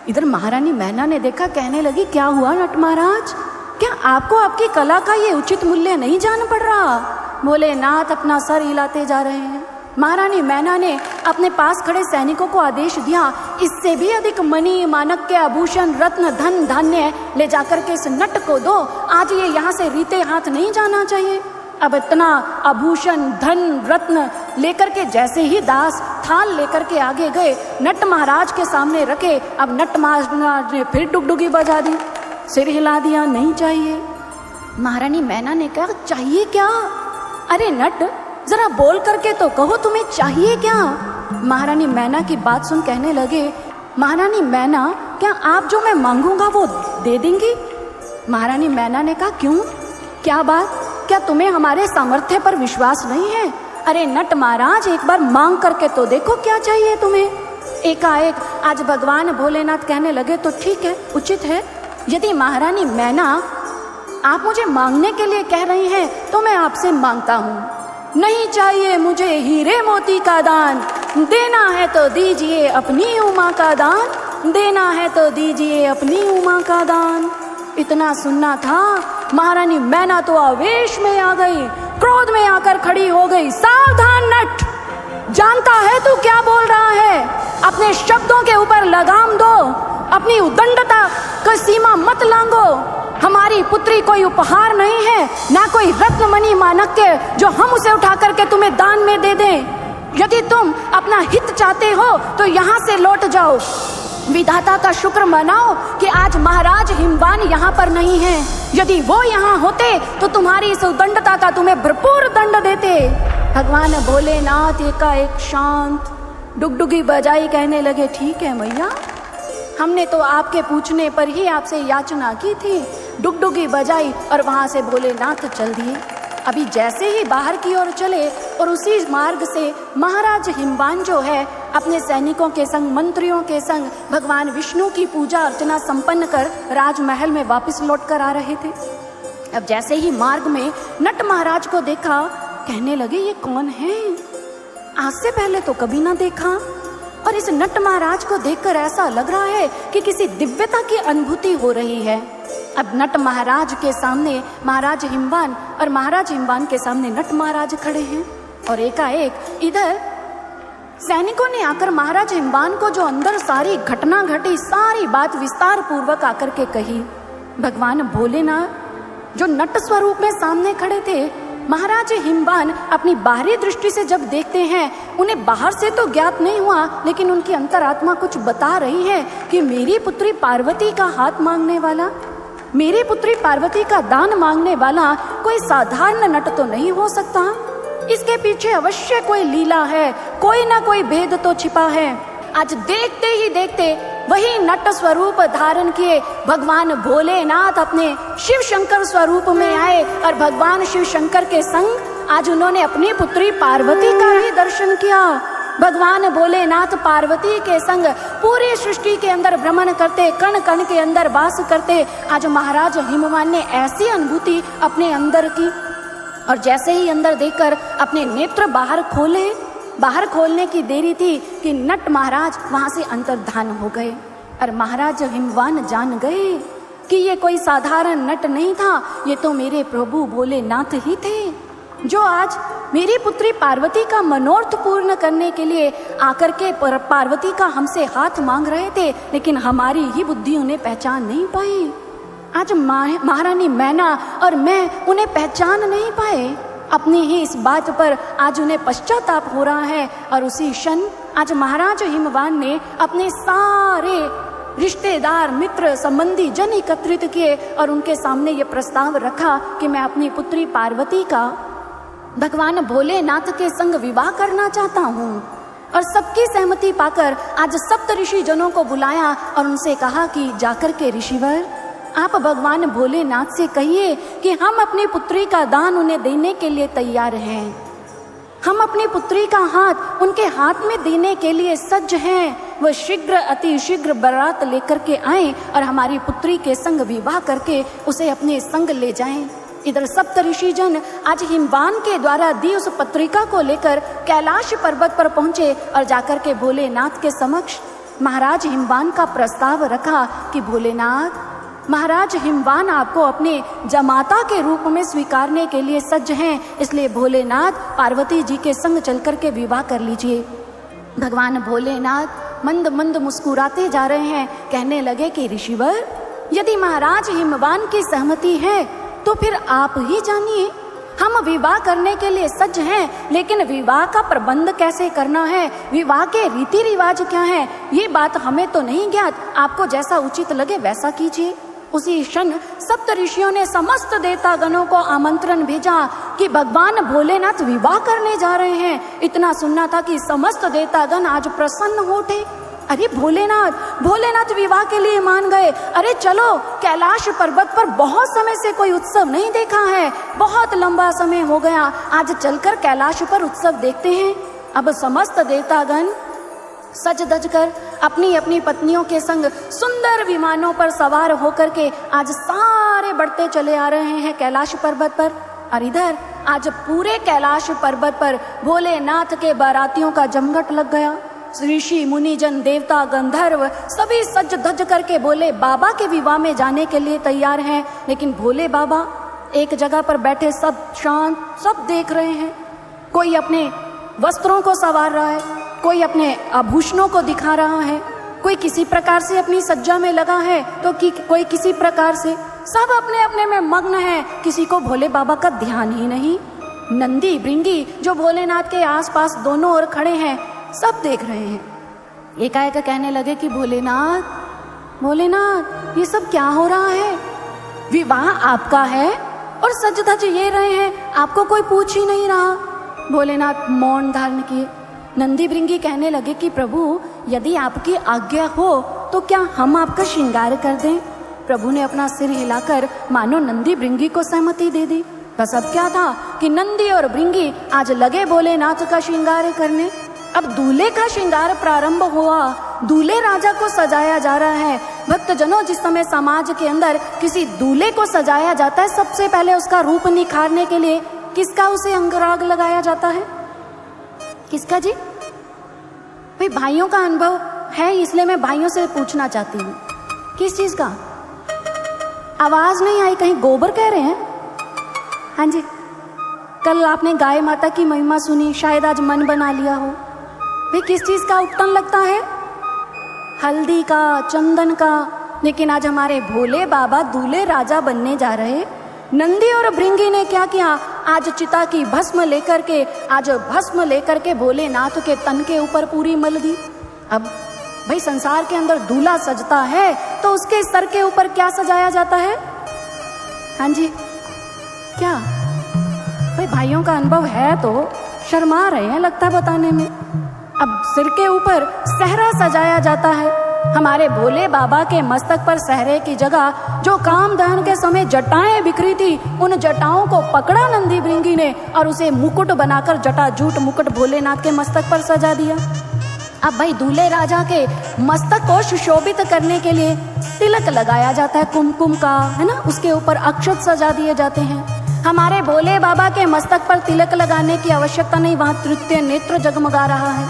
इधर महारानी मैना ने देखा, कहने लगी, क्या हुआ नट महाराज, क्या आपको आपकी कला का ये उचित मूल्य नहीं जान पड़ रहा? भोलेनाथ अपना सर हिलाते जा रहे हैं। महारानी मैना ने अपने पास खड़े सैनिकों को आदेश दिया, इससे भी अधिक मणि माणक के आभूषण रत्न धन धान्य ले जाकर के इस नट को दो। आज ये यहाँ से रीते हाथ नहीं जाना चाहिए। अब इतना आभूषण धन रत्न लेकर के जैसे ही दास थाल लेकर के आगे गए, नट महाराज के सामने रखे। अब नट महाराज ने फिर डुगडुगी बजा दी, सिर हिला दिया, नहीं चाहिए। महारानी मैना ने कहा, चाहिए क्या? अरे नट, जरा बोल करके तो कहो, तुम्हें चाहिए क्या? महारानी मैना की बात सुन कहने लगे, महारानी मैना, क्या आप जो मैं मांगूंगा वो दे देंगी? महारानी मैना ने कहा, क्यों, क्या बात, क्या तुम्हें हमारे सामर्थ्य पर विश्वास नहीं है? अरे नट महाराज, एक बार मांग करके तो देखो क्या चाहिए तुम्हें। एकाएक आज भगवान भोलेनाथ कहने लगे, तो ठीक है, उचित है, यदि महारानी मैना आप मुझे मांगने के लिए कह रही हैं तो मैं आपसे मांगता हूँ। नहीं चाहिए मुझे हीरे मोती का दान, देना है तो दीजिए अपनी उमा का दान, देना है तो दीजिए अपनी उमा का दान। इतना सुनना था, महारानी मैना तो आवेश में आ गई, क्रोध में आकर खड़ी हो गई। सावधान नट, जानता है तू क्या बोल रहा है? अपने शब्दों के ऊपर लगाम दो, अपनी उद्दंडता का सीमा मत लांघो। हमारी पुत्री कोई उपहार नहीं है, ना कोई रत्न मणि माणक के जो हम उसे उठा करके तुम्हें दान में दे दें। यदि तुम अपना हित चाहते हो तो यहाँ से लौट जाओ। विधाता का शुक्र मनाओ कि आज महाराज हिमवान यहाँ पर नहीं है। यदि वो यहाँ होते तो तुम्हारी इस उद्दंडता का तुम्हें भरपूर दंड देते। भगवान भोलेनाथ एकाएक शांत डुगडुगी बजाई, कहने लगे, ठीक है मैया, हमने तो आपके पूछने पर ही आपसे याचना की थी। डुगडुगी बजाई और वहां से भोलेनाथ चल दिए। अभी जैसे ही बाहर की ओर चले और उसी मार्ग से महाराज हिमवान जो है अपने सैनिकों के संग, मंत्रियों के संग भगवान विष्णु की पूजा अर्चना संपन्न कर राजमहल में वापस लौट कर आ रहे थे। अब जैसे ही मार्ग में नट महाराज को देखा, कहने लगे, ये कौन है? आज से पहले तो कभी ना देखा, और इस नट महाराज को देखकर ऐसा लग रहा है कि किसी दिव्यता की अनुभूति हो रही है। अब नट महाराज के सामने महाराज हिमवान और महाराज हिमवान के सामने नट महाराज खड़े हैं। और एकाएक इधर सैनिकों ने आकर महाराज हिमवान को जो अंदर सारी घटना घटी, सारी बात विस्तार पूर्वक आकर के कही। भगवान भोलेनाथ जो नट स्वरूप में सामने खड़े थे, महाराज हिमवान अपनी बाहरी दृष्टि से जब देखते हैं, उन्हें बाहर से तो ज्ञात नहीं हुआ, लेकिन उनकी अंतरात्मा कुछ बता रही है कि मेरी पुत्री पार्वती का हाथ मांगने वाला, मेरी पुत्री पार्वती का दान मांगने वाला कोई साधारण नट तो नहीं हो सकता। इसके पीछे अवश्य कोई लीला है, कोई ना कोई भेद तो छिपा है। आज देखते ही देखते वही नट स्वरूप धारण किए भगवान भोलेनाथ अपने शिव शंकर स्वरूप में आए, और भगवान शिव शंकर के संग आज उन्होंने अपनी पुत्री पार्वती का भी दर्शन किया। भगवान भोलेनाथ पार्वती के संग पूरी सृष्टि के अंदर भ्रमण करते, कण कण के अंदर वास करते। आज महाराज हिमवान ने ऐसी अनुभूति अपने अंदर की, और जैसे ही अंदर देखकर अपने नेत्र बाहर खोले, बाहर खोलने की देरी थी कि नट महाराज वहां से अंतर्धान हो गए। और महाराज हिमवान जान गए कि ये कोई साधारण नट नहीं था, ये तो मेरे प्रभु भोलेनाथ ही थे, जो आज मेरी पुत्री पार्वती का मनोरथ पूर्ण करने के लिए आकर के पार्वती का हमसे हाथ मांग रहे थे, लेकिन हमारी ही बुद्धि उन्हें पहचान नहीं पाई। आज महारानी मैना और मैं उन्हें पहचान नहीं पाए। अपनी ही इस बात पर आज उन्हें पश्चाताप हो रहा है। और उसी क्षण आज महाराज हिमवान ने अपने सारे रिश्तेदार, मित्र, संबंधी जन एकत्रित किए और उनके सामने ये प्रस्ताव रखा कि मैं अपनी पुत्री पार्वती का भगवान भोलेनाथ के संग विवाह करना चाहता हूँ। और सबकी सहमति पाकर आज सप्त ऋषि जनों को बुलाया और उनसे कहा कि जाकर के ऋषिवर, आप भगवान भोलेनाथ से कहिए कि हम अपनी पुत्री का दान उन्हें देने के लिए तैयार हैं। हम अपनी पुत्री का हाथ उनके हाथ में देने के लिए सज्ज हैं। वह शीघ्र, अति शीघ्र बारात लेकर के आए और हमारी पुत्री के संग विवाह करके उसे अपने संग ले जाएं। इधर सप्त ऋषि जन आज हिमवान के द्वारा दी उस पत्रिका को लेकर कैलाश पर्वत पर पहुंचे और जाकर के भोलेनाथ के समक्ष महाराज हिमवान का प्रस्ताव रखा कि भोलेनाथ, महाराज हिमवान आपको अपने जमाता के रूप में स्वीकारने के लिए सज्ज हैं, इसलिए भोलेनाथ पार्वती जी के संग चलकर के विवाह कर लीजिए। भगवान भोलेनाथ मंद मंद मुस्कुराते जा रहे हैं, कहने लगे कि ऋषिवर, यदि महाराज हिमवान की सहमति है तो फिर आप ही जानिए। हम विवाह करने के लिए सज्ज हैं, लेकिन विवाह का प्रबंध कैसे करना है, विवाह के रीति रिवाज क्या है, ये बात हमें तो नहीं ज्ञात। आपको जैसा उचित लगे वैसा कीजिए। उसी क्षण सप्त ऋषियों ने समस्त देवतागणों को आमंत्रण भेजा कि भगवान भोलेनाथ विवाह करने जा रहे हैं। इतना सुनना था कि समस्त देवतागण आज प्रसन्न हो उठे। अरे भोलेनाथ विवाह के लिए मान गए। अरे चलो, कैलाश पर्वत पर बहुत समय से कोई उत्सव नहीं देखा है, बहुत लंबा समय हो गया, आज चलकर कैलाश पर उत्सव देखते हैं। अब समस्त देवतागण सज धज कर अपनी अपनी पत्नियों के संग सुंदर विमानों पर सवार होकर के आज सारे बढ़ते चले आ रहे हैं कैलाश पर्वत पर। और इधर आज पूरे कैलाश पर्वत पर भोलेनाथ के बारातियों का जमघट लग गया। ऋषि मुनि जन देवता गंधर्व सभी सज धज करके भोले बाबा के विवाह में जाने के लिए तैयार हैं। लेकिन भोले बाबा एक जगह पर बैठे सब शांत, सब देख रहे हैं। कोई अपने वस्त्रों को संवार रहा है, कोई अपने आभूषणों को दिखा रहा है, कोई किसी प्रकार से अपनी सज्जा में लगा है तो कोई किसी प्रकार से, सब अपने अपने में मग्न है। किसी को भोले बाबा का ध्यान ही नहीं। नंदी भृंगी जो भोलेनाथ के आसपास दोनों ओर खड़े हैं, सब देख रहे हैं। एकाएक कहने लगे कि भोलेनाथ ये सब क्या हो रहा है? विवाह आपका है और सज धज ये रहे हैं, आपको कोई पूछ ही नहीं रहा। भोलेनाथ मौन धारण किए। नंदी भृंगी कहने लगे कि प्रभु, यदि आपकी आज्ञा हो तो क्या हम आपका श्रृंगार कर दें? प्रभु ने अपना सिर हिलाकर मानो नंदी भृंगी को सहमति दे दी। बस अब क्या था कि नंदी और भृंगी आज लगे भोलेनाथ का श्रृंगार करने। अब दूल्हे का श्रृंगार प्रारंभ हुआ। दूल्हे राजा को सजाया जा रहा है। भक्तजनों, जिस समय समाज के अंदर किसी दूल्हे को सजाया जाता है, सबसे पहले उसका रूप निखारने के लिए किसका उसे अंगराग लगाया जाता है? किसका जी? भाई भाइयों का अनुभव है, इसलिए मैं भाइयों से पूछना चाहती हूँ, किस चीज का? आवाज नहीं आई, कहीं गोबर कह रहे हैं? हाँ जी, कल आपने गाय माता की महिमा सुनी, शायद आज मन बना लिया हो। भाई किस चीज का उपटन लगता है? हल्दी का, चंदन का। लेकिन आज हमारे भोले बाबा दूल्हे राजा बनने जा रहे। नंदी और भृंगी ने क्या किया? आज चिता की भस्म लेकर के भोलेनाथ के तन के ऊपर पूरी मल दी। अब भाई संसार के अंदर दूल्हा सजता है तो उसके सर के ऊपर क्या सजाया जाता है? हाँ जी, क्या? भाई भाइयों का अनुभव है तो शर्मा रहे हैं लगता है बताने में। अब सिर के ऊपर सहरा सजाया जाता है। हमारे भोले बाबा के मस्तक पर सहरे की जगह जो काम दहन के समय जटाएं बिखरी थी, उन जटाओं को पकड़ा नंदी भृंगी ने और उसे मुकुट बनाकर जटाजूट मुकुट भोलेनाथ के मस्तक पर सजा दिया। अब भाई दूल्हे राजा के मस्तक को सुशोभित करने के लिए तिलक लगाया जाता है कुमकुम का, है ना, उसके ऊपर अक्षत सजा दिए जाते हैं। हमारे भोले बाबा के मस्तक पर तिलक लगाने की आवश्यकता नहीं, वहां तृतीय नेत्र जगमगा रहा है।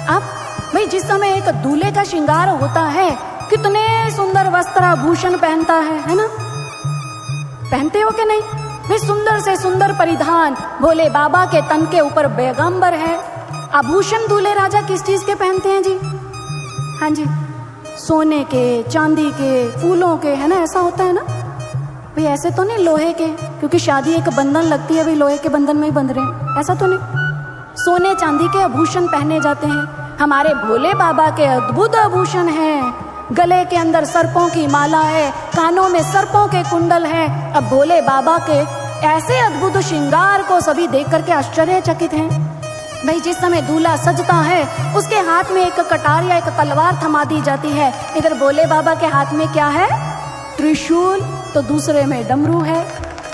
अब भाई जिस समय एक दूल्हे का श्रृंगार होता है, कितने सुंदर वस्त्र आभूषण पहनता है ना? पहनते हो कि नहीं? भाई सुंदर से सुंदर परिधान भोले बाबा के तन के ऊपर बेगंबर है। आभूषण दूल्हे राजा किस चीज के पहनते हैं जी? हाँ जी, सोने के, चांदी के, फूलों के, है ना, ऐसा होता है ना भाई। ऐसे तो नहीं लोहे के, क्योंकि शादी एक बंधन लगती है, भाई लोहे के बंधन में ही बंध रहे हैं, ऐसा तो नहीं। सोने चांदी के आभूषण पहने जाते हैं। हमारे भोले बाबा के अद्भुत आभूषण हैं। गले के अंदर सर्पों की माला है, कानों में सर्पों के कुंडल हैं। अब भोले बाबा के ऐसे अद्भुत श्रृंगार को सभी देख करके आश्चर्यचकित हैं। भाई जिस समय दूल्हा सजता है, उसके हाथ में एक कटार या एक तलवार थमा दी जाती है। इधर भोले बाबा के हाथ में क्या है? त्रिशूल, तो दूसरे में डमरू है।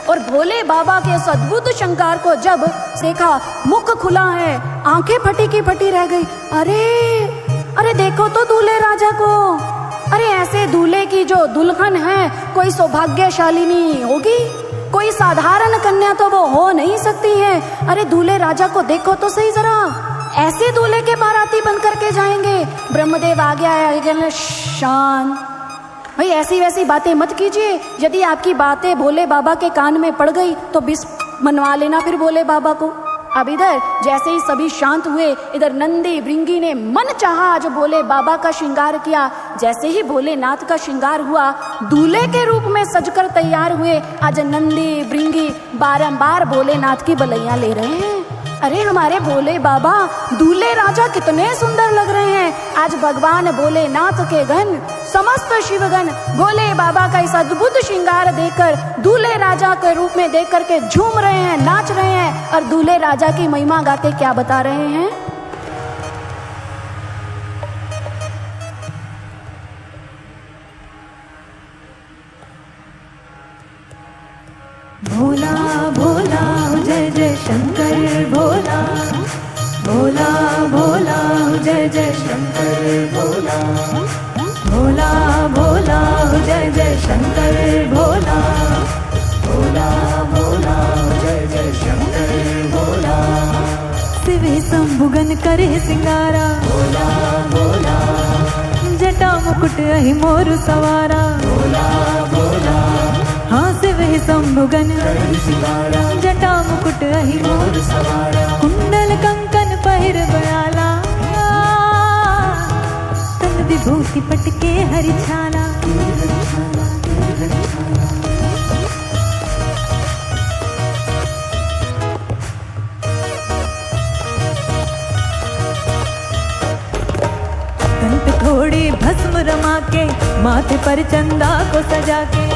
और भोले बाबा के इस अद्भुत श्रृंगार को जब देखा, मुख खुला है, आंखें फटी की फटी रह गई। अरे देखो तो दूल्हे राजा को। अरे ऐसे दूल्हे की जो दुल्हन है कोई सौभाग्यशालिनी होगी, कोई कोई साधारण कन्या तो वो हो नहीं सकती है। अरे दूल्हे राजा को देखो तो सही जरा, ऐसे दूल्हे के बाराती बन करके जाएंगे। ब्रह्मदेव आ गया, शांत भाई, ऐसी वैसी बातें मत कीजिए। यदि आपकी बातें भोले बाबा के कान में पड़ गई तो बिस मनवा लेना फिर भोले बाबा को। अब इधर जैसे ही सभी शांत हुए, इधर नंदी भृंगी ने मन चाहा आज भोले बाबा का श्रृंगार किया। जैसे ही भोलेनाथ का श्रृंगार हुआ, दूल्हे के रूप में सजकर तैयार हुए। आज नंदी भृंगी बारंबार भोलेनाथ की बलैया ले रहे हैं। अरे हमारे भोले बाबा दूल्हे राजा कितने सुंदर लग रहे हैं। आज भगवान भोलेनाथ के गण, समस्त शिवगण भोले बाबा का इस अद्भुत श्रृंगार देखकर दूल्हे राजा के रूप में देख करके झूम रहे हैं, नाच रहे हैं और दूल्हे राजा की महिमा गाते क्या बता रहे हैं। भोला भोला जय जय शंकर भोला, भोला भोला जय जय शंकर भोला, भोला भोला जय जय शंकर भोला, भोला भोला जय जय शंकर भोला। शिवे शंभुगन करे सिंगारा, भोला भोला जटा मुकुट अहि मोर सवारा, भोला भोला हाँ शिवे शंभुगन जटा मुकुट अहि मोर सवारा। कुंडल कंकन पहिर बयाला, तन विभूति पटके हरि छाला। तन पे थोड़ी भस्म रमा के, माथे पर चंदा को सजा के,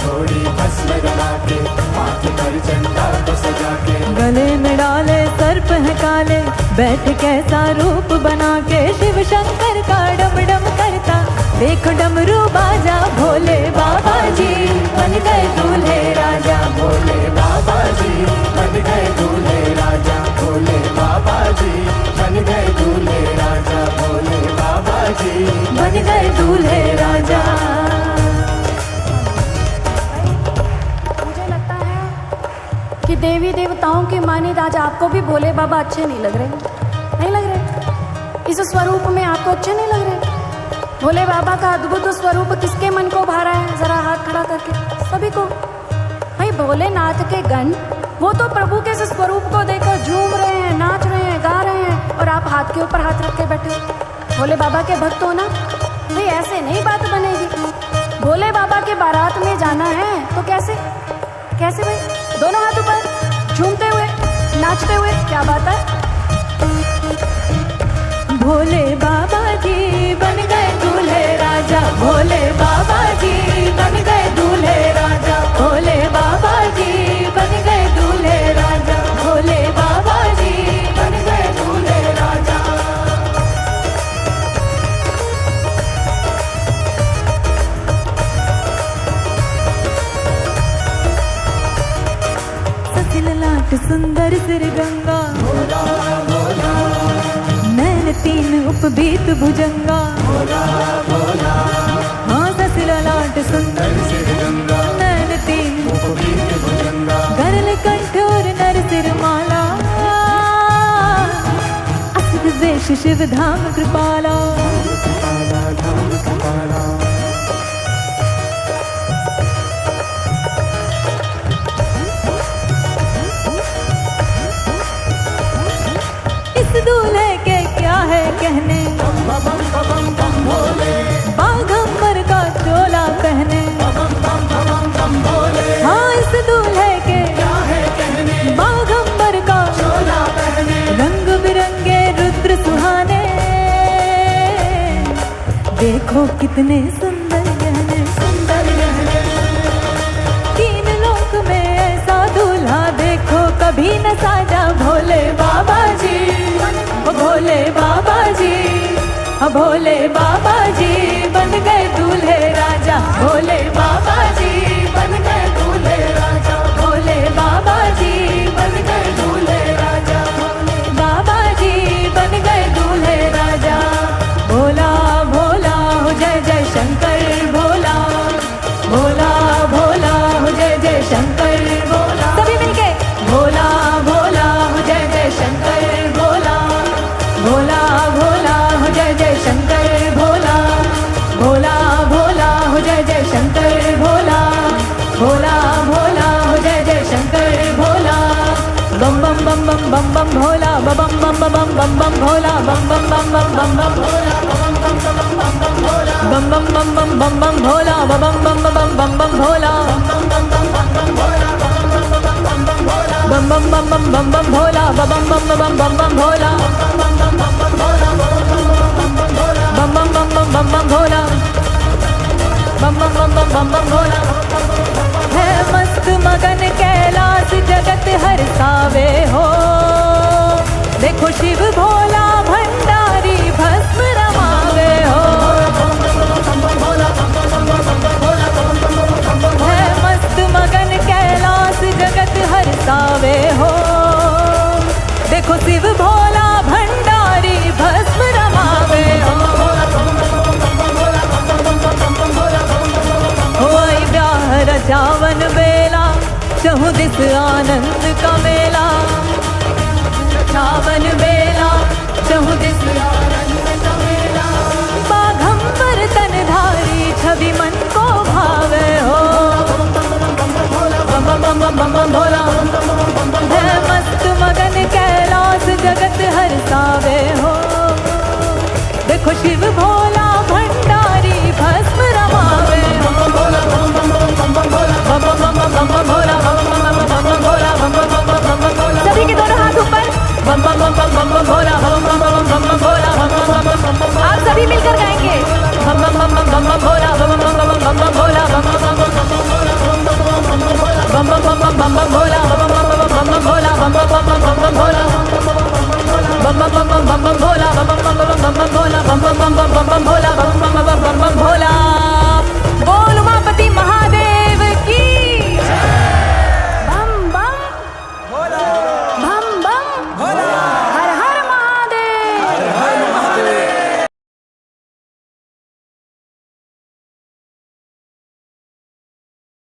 थोड़ी भस्म रमा के, माथे पर चंदा को सजा के, गले में डाले सर्प है काले, बैठ कैसा रूप बना के। शिव शंकर का डम डम करता देखो डमरू बाजा, भोले बाबा जी बन गए दूल्हे राजा, भोले बाबा जी बन गए दूल्हे राजा, भोले बाबा जी बन गए दूल्हे राजा, भोले बाबा जी बन गए दूल्हे राजा। मुझे लगता है कि देवी देवताओं की माने आज आपको भी भोले बाबा अच्छे नहीं लग रहे, नहीं लग रहे। इस स्वरूप में आपको अच्छे नहीं लग रहे। भोले बाबा का अद्भुत स्वरूप किसके मन को भा रहा है, जरा हाथ खड़ा करके सभी को। भाई भोलेनाथ के गण वो तो प्रभु के इस स्वरूप को देखकर झूम रहे हैं, नाच रहे हैं, गा रहे हैं, और आप हाथ के ऊपर हाथ रख के बैठे हो। भोले बाबा के भक्त हो ना, भाई ऐसे नहीं बात बनेगी। भोले बाबा के बारात में जाना है तो कैसे कैसे भाई, दोनों हाथ ऊपर झूमते हुए नाचते हुए, क्या बात है। भोले बाबा जी बन गए दूल्हे राजा, भोले बाबा जी बन गए दूल्हे राजा, भोले बाबा जी बन गए दूल्हे राजा, भोले बाबा जी बन गए दूल्हे राजा। ससिल लाट सुंदर सिर गंगा, नैन तीन उपबीत भुजंगा, हाँ ससिल लाट सुंदर नैन तीन गरल कंठोर नर सिर माला, असुर वेश शिव धाम कृपाला। इस दूल्हे के क्या है कहने, बाघंबर का चोला पहने, हाँ इस दूल्हे के बाघंबर का चोला पहने, रंग बिरंगे रुद्र सुहाने, देखो कितने सुंदर गहने, सुंदर गहने। तीन लोक में ऐसा दूल्हा देखो कभी न साजा, भोले बाबा जी, भोले बाबा जी, भोले बाबा जी बन गए दूल्हे राजा, भोले बाबा जी बन गए दूल्हे राजा, भोले बाबा जी बन गए दूल्हे राजा, भोले बाबा जी बन गए दूल्हे राजा। भोला भोला हो जय जय शंकर भोला, भोला भोला हो जय जय शंकर बम बम भोला बम बम बम बम बम बम बम बम बम बम बम बम भोला बम बम बम बम बम बम भोला बम बम बम बम बम बम भोला बम बम बम बम बम बम भोला बम बम बम बम बम बम भोला बम बम बम बम बम बम भोला। है मस्त मगन कैलाश जगत हर सावे हो, देखो शिव भोला भंडारी भस्म रमावे हो। है मस्त मगन कैलाश जगत हर सावे हो, देखो शिव भोला भंडारी भस्म रमावे हो। होई ब्याह रचावन बेला चहु दिस आनंद का मेला, रचावन बेला चहु दिस आनंद का मेला। बाघंबर तनधारी छवि मन को भावे हो, बम बम बम बम बम भोला। है मस्त मगन कैलाश जगत हर सावे हो, देखो शिव भोला